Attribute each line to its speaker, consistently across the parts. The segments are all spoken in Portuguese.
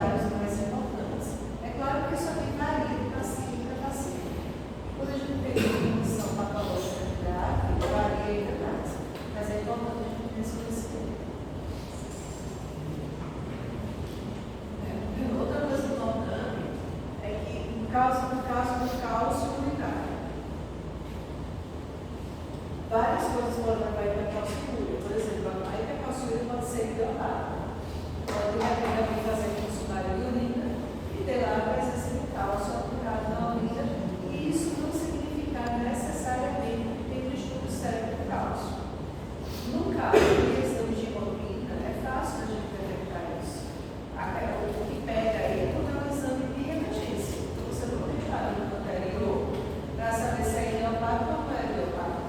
Speaker 1: mais importantes. É claro que isso aqui varia de paciente para paciente. Quando a gente tem uma condição patológica grave, varia ainda mais. Mas é importante a gente ter esse conhecimento. Outra coisa importante é que, no caso do cálcio urinário, várias coisas podem levar a hipercalciúria. Por exemplo, a hipercalciúria pode ser hidrotada. Pode depender de fazer consultório de urina e ter lá a presença de cálcio aplicado na urina. E isso não significa necessariamente que tem distúrbio sério do cálcio. No caso de questão de hemoglobina, é fácil a gente detectar isso. O que pega aí é o exame de emergência. Você não tem parâmetro anterior para saber se é idiopático ou não é idiopático.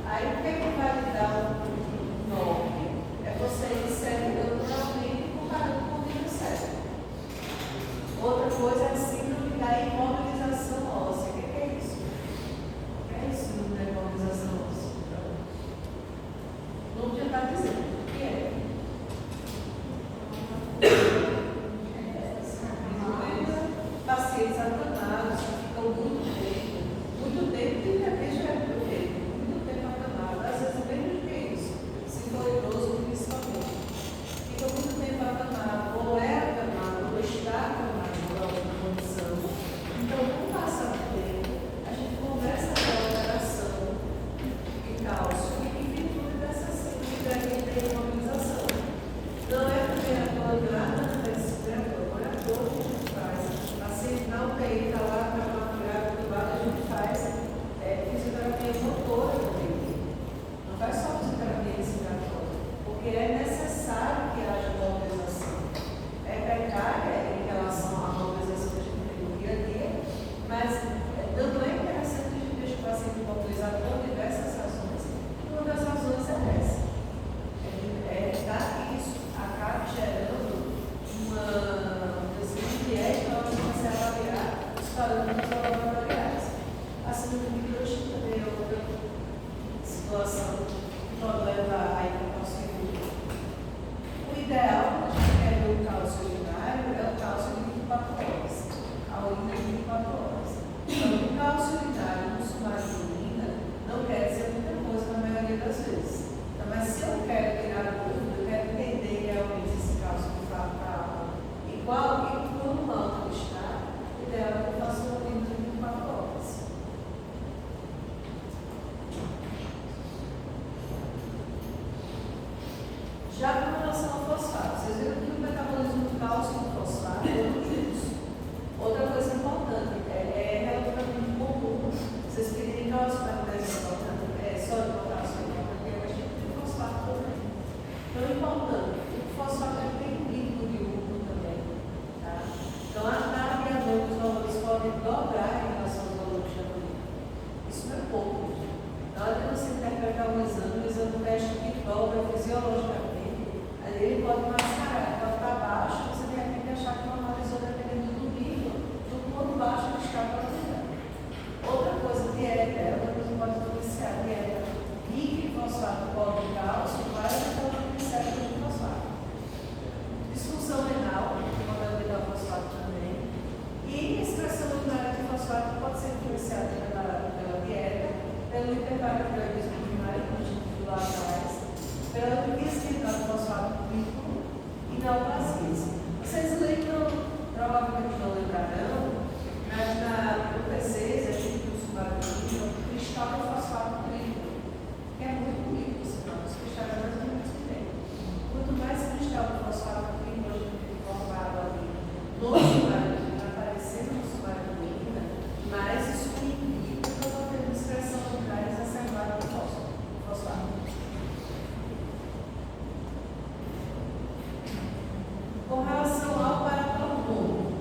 Speaker 1: Aí o que vai lhe dar um nome é você inserir naturalmente comparando com o vírus sério. Outra coisa é a síndrome da imobilização óssea. O que é isso? O que é isso, síndrome da imobilização óssea? O nome já está dizendo o que é. Pacientes acamados que ficam muito tempo e depende do tempo, muito tempo acamado, às vezes menos do que isso, se for idoso principalmente. Fica muito tempo acamado, ou é acamado, ou está acamado por alguma condição. Então, com o passar do tempo, a gente conversa com a alteração de cálcio e em virtude dessa síndrome da imobilização. Não é porque a clorograma não é respiratório, é a dor que a gente faz. Assim, na UTI está lá para uma grávida do lado, a gente faz fisioterapia motora também. Não faz só fisioterapia respiratória, porque é necessário que haja mobilização. É precária em relação à mobilização que a gente tem no dia a dia, mas não é interessante a gente deixar o paciente mobilizado por diversas razões. Uma das razões é essa. Isso acaba gerando uma que é que nós vamos avaliar os parâmetros laboratoriais. A síndrome de Cushing também é outra situação que pode levar a hipercalciúria. O ideal, quando a gente quer ver o cálcio urinário, é o cálcio de 24 horas, a urina de 24 horas. Então, o cálcio urinário no sumário de urina não quer dizer muita coisa na maioria das vezes. Então, mas se eu quero tirar a dúvida, eu quero entender realmente esse cálcio que fala para a alma e como alto está, o ideal é que eu faça uma urina de 24 horas. Já com relação ao fosfato, vocês viram que o metabolismo do cálcio e do fosfato é juntos. Outra coisa importante, é relativamente comum vocês pedirem cálcio para poder só de potássio, porque a gente tem fosfato também. Então é importante, o fosfato tem um líquido de urno também. Tá? Então a carga e a dor dos valores podem dobrar em relação aos valores da urina. Isso não é pouco. Na hora que você interpretar um exame teste que dobra fisiologicamente, ele pode mascarar, pode estar baixo, você de repente achar que normalizou dependendo do nível, do quanto baixo ele está para o. Outra coisa, dieta, outra coisa que pode influenciar, dieta rica em fosfato, pobre em cálcio, vai influenciar em fosfato. Disfunção renal, pode aumentar o fosfato também. E expressão urinária de fosfato pode ser influenciada pela dieta, pelo hiperparatiroidismo primário, como a gente viu lá atrás, pela desquentar do fosfato líquido e neoplasias. Vocês lembram, provavelmente não lembrarão, mas na UT6, a gente usa o sumário o cristal de fosfato líquido, que é muito bonito, os cristais é mais ou menos que tem. Quanto mais cristal de fosfato líquido a gente tem formado ali no sumário, aparecendo no sumário líquido, mais isso indica que eu vou ter uma expressão urinária exacerbada do fosfato. Com relação ao paratormônio,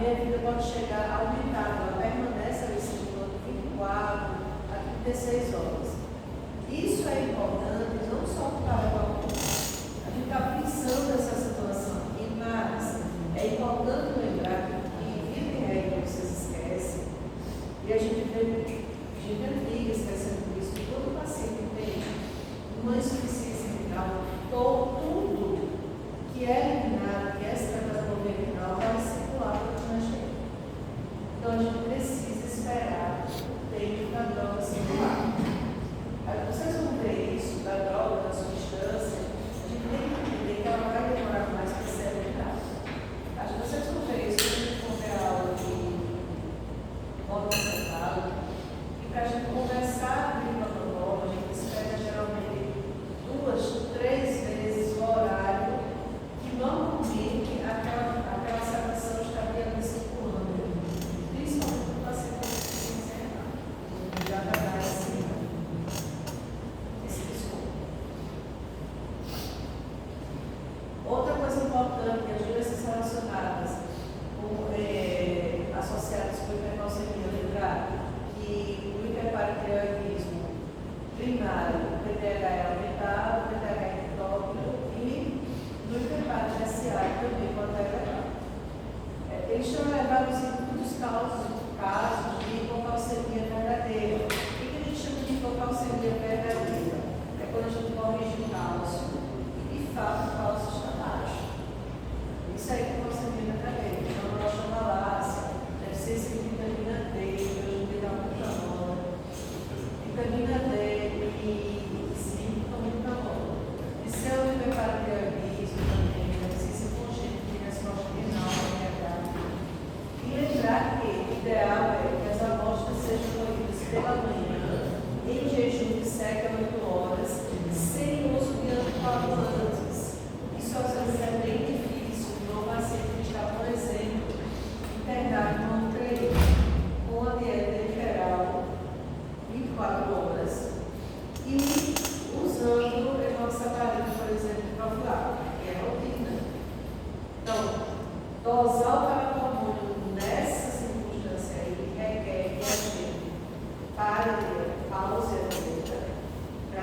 Speaker 1: minha vida pode chegar a aumentar, ela permanece ali estimulando 24 a 36 horas. Isso é importante não só para o aluno. A gente está pensando nessa situação aqui, mas é importante lembrar que vida e regra vocês esquecem, e a gente briga esquecendo isso, que todo paciente tem uma insuficiência renal, tudo que é eliminado, que é tratado por via renal, vai circular para a gente. Então a gente precisa esperar o tempo da droga circular. Vocês vão ver isso da droga, da substância, a gente tem que entender que ela vai demorar mais para ser eliminada. Acho que vocês vão ver isso quando a gente for ver a aula de modo sentado, e para a gente conversar com o protocolo, a gente espera geralmente 2, 3 vezes o horário que normalmente aquela separação estaria ali circulando, principalmente no paciente com insuficiência renal. Já vai dar esse desconto. Outra coisa importante, as doenças relacionadas associadas com hipercalcemia, lembrar que o hiperparatireoidismo primário, o PTH é aumentado, o PTH é endócrino, e no hiperparatireoidismo também pode elevar. Eles estão elevados em muitos casos de hipocalcemia verdadeira. O que a gente chama de hipocalcemia verdadeira? É quando a gente corrige o cálcio e de fato o cálcio está baixo. Isso aí é hipocalcemia verdadeira. Então, a nossa falácia, deficiência de vitamina D, que hoje em dia está muito na moda. Vitamina D e zinco estão muito na moda. E seu hiperparatireoidismo também, deficiência congênita de resposta renal, e lembrar que o ideal é que as amostras sejam colhidas pela manhã, em jejum de 7 a 8 horas, sem uso de anticoagulantes. Isso às vezes é bem difícil, então o paciente está, por exemplo, internado numa UTI, com a dieta literal 24 horas, e usando enoxaparina, por exemplo, profilático, que é rotina. Então, dosar o paratormônio nessa circunstância aí requer que a gente pare a pause a dieta para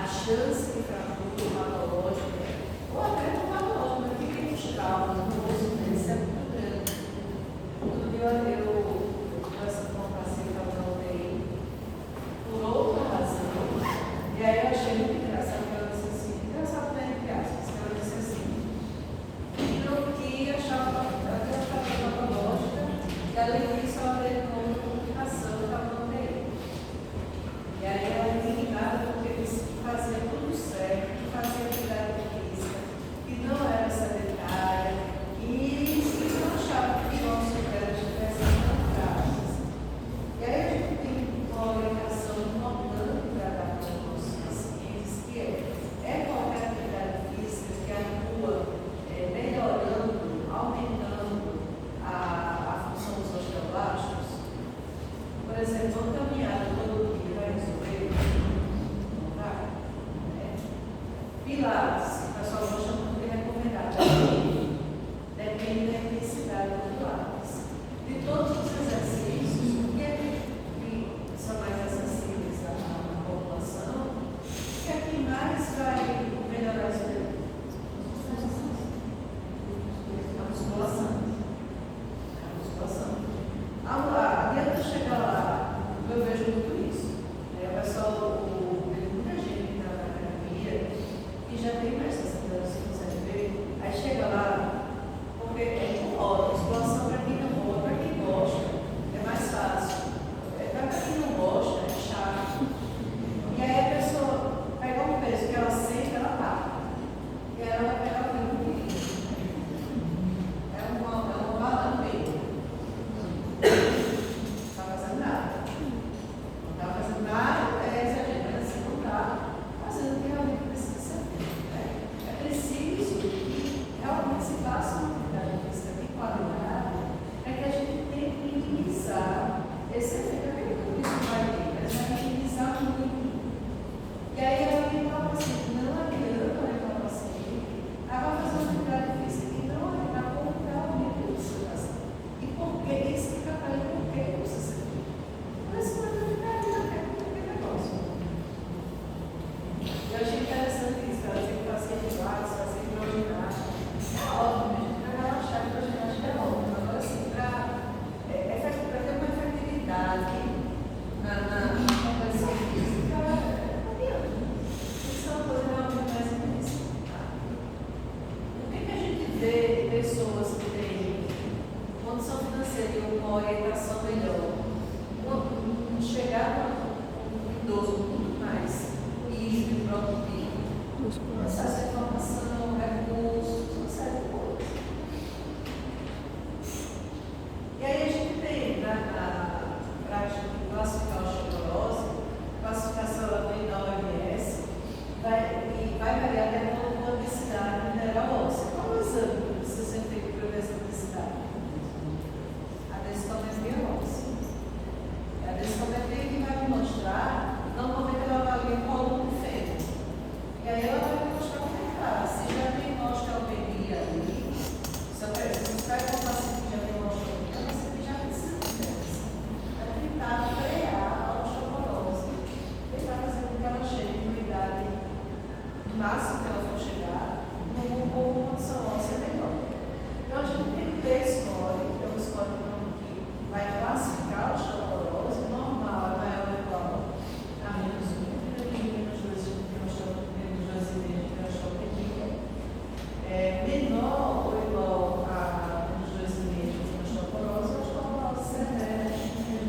Speaker 1: chance de fratura patológica, ou até não patológica, mas fica nos traumas, no osso desse é muito grande. Outro dia eu conversando com uma paciente que estava na UTI, por outra razão, e aí eu achei muito engraçado que ela disse assim, engraçado né, entre aspas, que ela disse assim, que achava patológica, e além disso ela levou uma complicação que estava na UTI. E aí ela é indignada porque disse que fazia tudo certo, que fazia atividade física, que não era sedentária, e não achava que os nossos dela estivessem tão graves. E aí a gente tem uma orientação importante para dar para os nossos pacientes, que é qualquer atividade física que atua melhorando, aumentando a função dos osteoblastos. Por exemplo, uma caminhada todo dia vai resolver? Não vai? Pilates, o pessoal gosta muito de recomendar. Depende da intensidade do Pilates. De todos os exercícios, o que é que são mais acessíveis à população? O que é que mais vai melhorar as coisas? A musculação. Adianta chegar lá, eu vejo muito isso. O pessoal, tem muita gente que está na academia e já tem mais sensibilidade, se você ver. Aí chega lá, porque é incomoda. Musculação para quem não gosta, para quem gosta, é mais fácil. Para quem não gosta, é chato. E aí a pessoa pega um peso que ela sente, ela para. E aí ela vai pegar o peso. É uma bala no meio. Não está fazendo nada. Não está fazendo nada, exagerando assim, não está fazendo o que realmente precisa ser feito. É preciso que realmente se faça uma atividade física de qualidade para que a gente tenha que minimizar esse efeito. Aquele que isso vai ter, mas vai minimizar muito. E aí ela orientar o paciente, não adianta orientar o paciente, ela vai fazer uma atividade física e não orientar como realmente precisa fazer. E por que explica para ele por que precisa ser feito. Mas se não é aquele negócio. Eu achei interessante isso, ela dizia que fazia pilates, fazia hidroginástica. É óbvio, a gente vai relaxar, hidroginástica é óbvio. Agora, assim, para ter uma efetividade na conversa física, não adianta. Isso é uma coisa realmente mais intensa. Por que a gente vê pessoas que têm condição financeira e uma orientação melhor, chegar a um idoso muito mais rígido e produtivo, acesso à informação, recursos, uma série de coisas. E aí a gente tem, para a gente classificar a osteoporose, classificação ela vem da OMS, e vai variar até pela densidade mineral óssea. Qual é o exame que precisa ser feito para ver essa densidade? A densitometria óssea. É a densitometria que vai me mostrar, normalmente ela avalia o volume fêmea. E aí ela vai me mostrar como é que está. Se já tem osteopenia ali, se você vai com um paciente que já tem osteopenia, você já precisa de teste. Vai tentar frear a osteoporose, tentar fazer com que ela chegue numa idade máxima que ela for chegar, numa condição óssea melhor. Então a gente tem que ter score, que é um score que vai classificar a osteoporose, normal é maior ou igual a menos 1, menos 2,5 de osteopenia, menor ou igual a menos 2,5 de osteoporose, a osteoporose severa é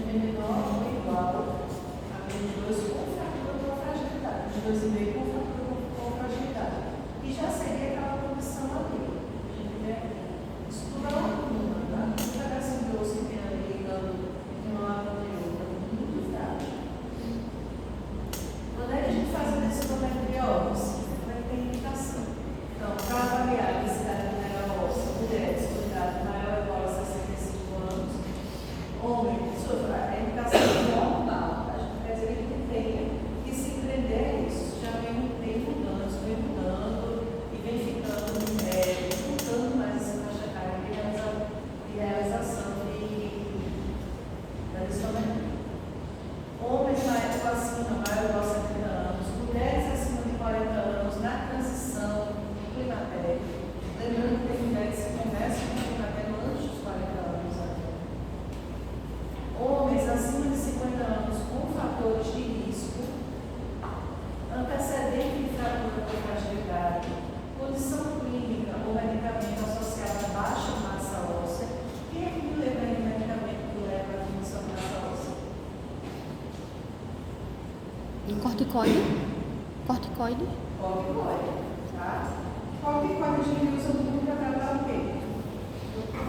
Speaker 1: menor ou igual a menos 2 com fratura com fragilidade, menos 2,5 com fratura com fragilidade. E já seria aquela condição ali. A gente quer estudar uma coluna, tá? Um pedacinho de osso que tem ali ligando de uma lado para outra, muito frágil. Quando é que a gente faz a densitometria óssea? Vai ter indicação. Então, para avaliar a densidade mineral óssea, mulheres com idade maior ou igual a 65 anos, homem, a indicação normal. A gente quer dizer que tenha que se prender a isso. Já vem mudando, e
Speaker 2: Corticoide. Corticoide.
Speaker 1: Corticoide, tá? Corticoide a gente usa muito para tratar o quê?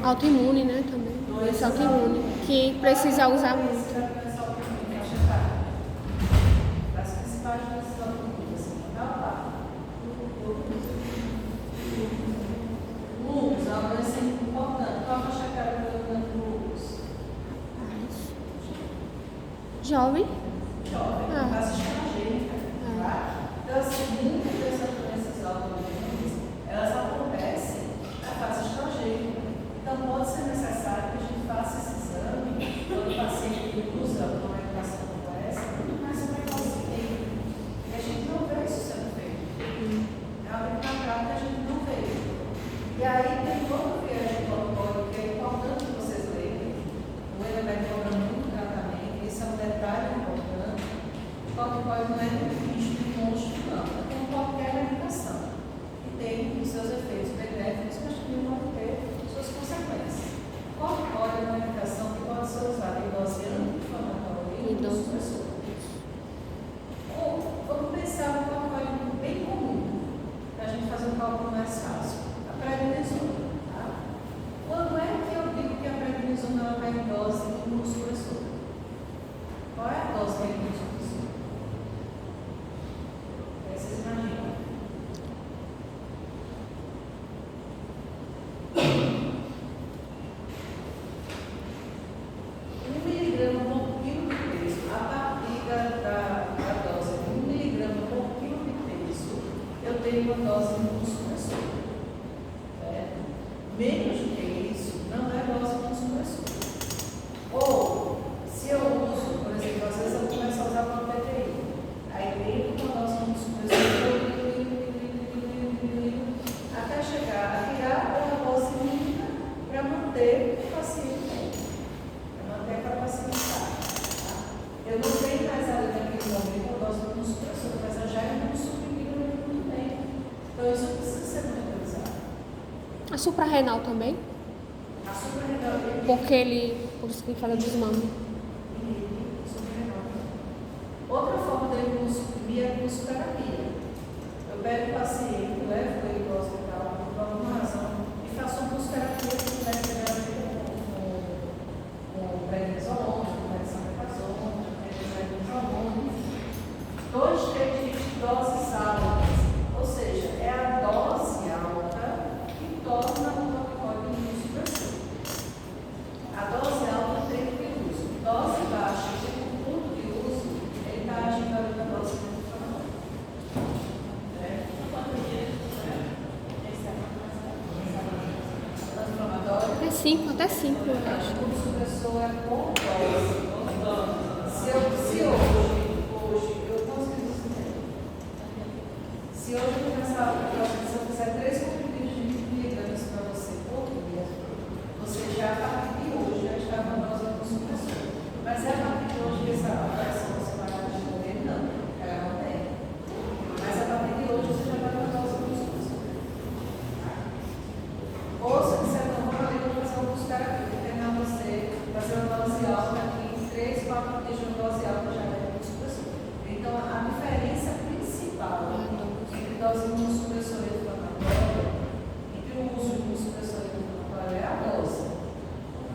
Speaker 2: Autoimune, né, também. Doença autoimune, que precisa usar muito.
Speaker 1: Das principais doenças autoimunes, tá lá. Lúpus é uma doença importante. Qual é a faixa etária do lúpus?
Speaker 2: Jovem.
Speaker 1: Jovem, fase estrangênica, tá? Então, assim, muitas dessas doenças autoimunes, elas acontecem na fase estrangênica. Então, pode ser necessário que a gente faça esse exame quando o paciente usa uma medicação como essa, muito mais precocemente. E a gente não vê isso sendo feito. É algo que na prática a gente não vê. E aí tem outro viés de protocolo que é importante que vocês leiam. O ENA vai cobrando muito tratamento, isso é um detalhe importante. O corticoide não é um bicho de monstro, não. É como qualquer medicação. E tem os seus efeitos benéficos, mas também pode ter suas consequências. O corticoide é uma medicação que pode ser usada em dose anti-inflamatória e imunossupressora. Ou vamos pensar no corticoide bem comum, para a gente fazer um cálculo mais fácil. A prednisona, tá? Quando é que eu digo que a prednisona vai em dose imunossupressora? Qual é a dose da imunossupressora? Vocês imaginam? Uma dose imunossupressora. Menos do que isso, não é dose imunossupressora. Ou, se eu uso, por exemplo, às vezes eu começo a usar uma PTI, aí dentro uma dose imunossupressora, até chegar a tirar uma dose mínima para manter o paciente, para manter aquela paciente estável. Tá? Eu não tenho mais ali naquele momento a dose imunossupressora, mas eu já imunossuprimido muito bem. Então, isso precisa ser monitorizado.
Speaker 2: A suprarrenal também?
Speaker 1: A suprarrenal
Speaker 2: Por isso que ele fala desmame.
Speaker 1: Outra forma de imunossuprimir é a imunossuterapia. Eu pego o paciente, levo ele para o hospital por alguma razão e faço uma imunossuterapia que deve ser com prednisolona, com dexamethasona, prednisolona, 2, 3 dias de doses altas. Ou seja, é a dose alta que torna o corticoide imunossupressor. A dose alta tem que uso. Dose baixa, tem um ponto de uso, ele está agindo ali na dose inflamatória.
Speaker 2: É 5, até 5, eu acho.
Speaker 1: O imunossupressor é com dose. Se hoje, eu consigo dizer. Se hoje eu começar se eu fizer 3 comprimidos de 20 miligramas para você por dia, você já a partir de hoje já está na dose imunossupressora. Mas é a partir de hoje que essa avaliação você vai responder? Não, ela não tem. Mas a partir de hoje você já está na dose imunossupressora. Ou se você não for ali, vou fazer uma busca aqui, treinar você fazer uma dose alta aqui, 3, 4 dias de uma dose alta já é imunossupressora. Então a diferença principal entre dose imunossupressora e inflamatória, entre o uso de imunossupressora e inflamatória é a dose.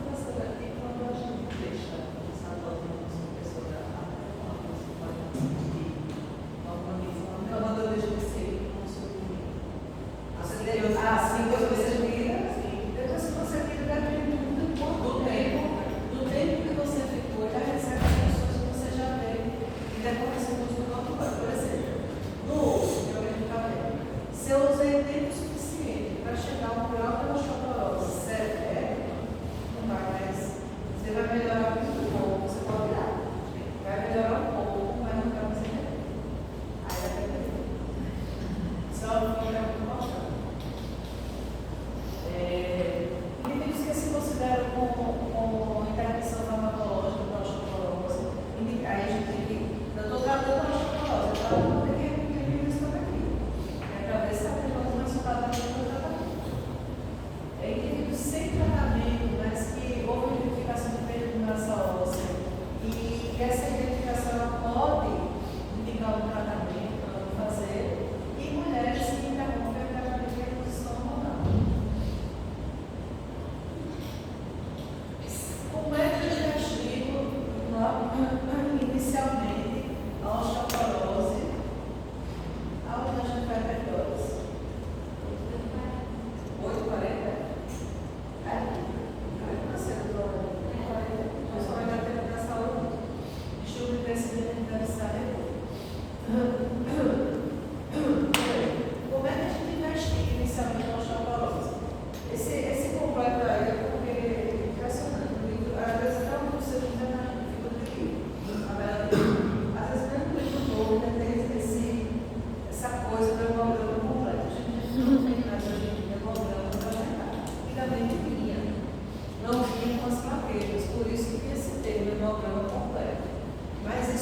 Speaker 1: Vamos fazer aqui quando a gente deixa essa dose imunossupressora então, quando eu deixo de ser imunossuprimir. Depois você tira, depois que você tira, depende muito do tempo que você ficou, já recebe as pessoas que você já veio, e depois você usa o corticoide, por exemplo. No osso, que é o que a gente está vendo.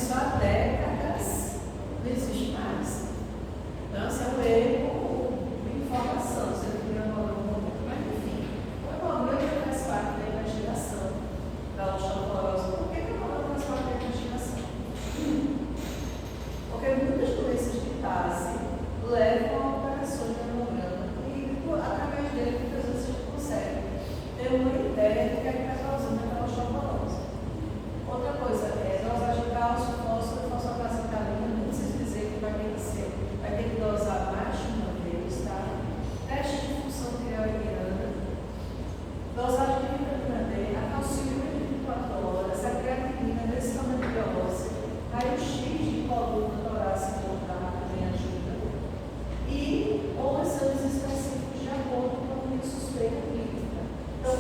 Speaker 1: isso há décadas, não existe mais. Então, esse é um erro de informação, você não tem uma momento, mas enfim, o hemograma faz parte da investigação da osteoporose. Por que o hemograma faz parte da investigação? Porque muitas doenças de base levam a operações de hemograma e, através dele, muitas vezes a gente consegue ter uma ideia do que é que está causando aquela osteoporose. Outra coisa é dosagem de cálcio, fósforo e fosfatase-alcalina. Não preciso dizer que vai ter que dosar mais de uma vez, tá? Teste de função tireoidiana, dosagem de vitamina D, a calcíumia de 24 horas, a creatinina, medicamento biológico, raio-x de coluna torácica voltar também ajuda. E ou exames específicos de acordo com a suspeita clínica. Então,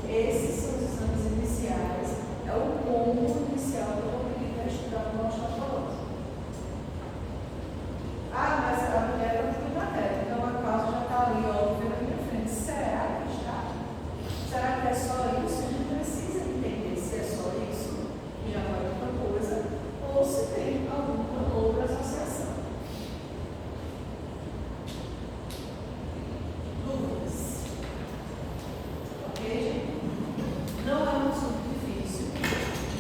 Speaker 1: esses são os exames iniciais, é o combo inicial que eu vou pedir para estudar com a osteoporose. Ah, mas a mulher é muito matéria, então a causa já está ali, óbvio, na minha frente. Será que está? Será que é só isso? A gente precisa entender se é só isso, que já vai outra coisa, ou se tem alguma outra associação. Dúvidas? Ok, gente? Não é um assunto difícil,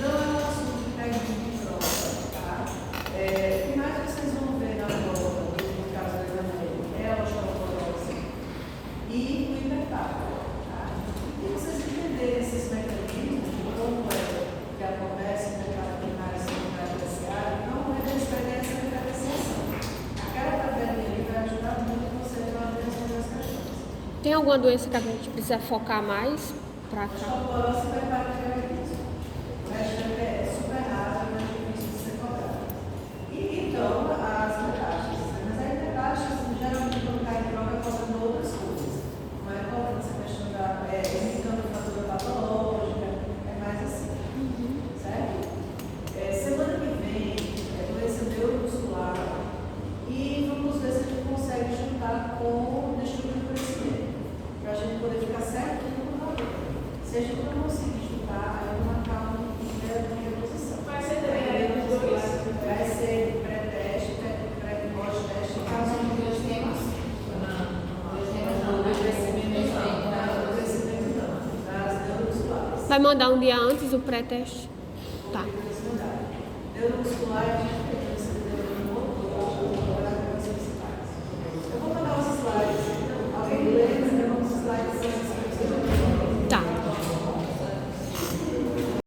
Speaker 1: não é um assunto que pega muito em prova, tá? O que mais vocês vão ver na prova, no caso da Emanuele, é a osteoporose e o hipertártaro, tá? E vocês entenderem esses mecanismos, de como é que acontece no mercado primário, secundário e terciário, não é da experiência da apreciação. Aquela tabelinha ali vai ajudar muito você a responder as questões.
Speaker 2: Tem alguma doença que a gente precisa focar mais pra cá?
Speaker 1: Osteoporose vai para o tireoidismo. O resto é super raro e mais difícil de ser cobrado. E então, as metástases. Mas aí, metástases, geralmente, quando cai em prova, é cobrando outras coisas. Não é cobrando essa questão da indicando fatura patológica, é mais assim. Certo? Semana que vem, doença neuromuscular. E vamos ver se a gente consegue juntar com distúrbio do crescimento. Para a gente poder ficar certinho no valor. Se a gente não conseguir juntar, aí eu vou marcar uma reposição.
Speaker 3: Vai ser também os dois?
Speaker 1: Vai ser pré-teste, pós-teste, caso
Speaker 3: São dois temas? Dois temas não, mas crescimento
Speaker 1: não, crescimento não, das neuromusculares.
Speaker 2: Vai mandar um dia antes o pré-teste? Tá.
Speaker 1: Neuromuscular, a gente tem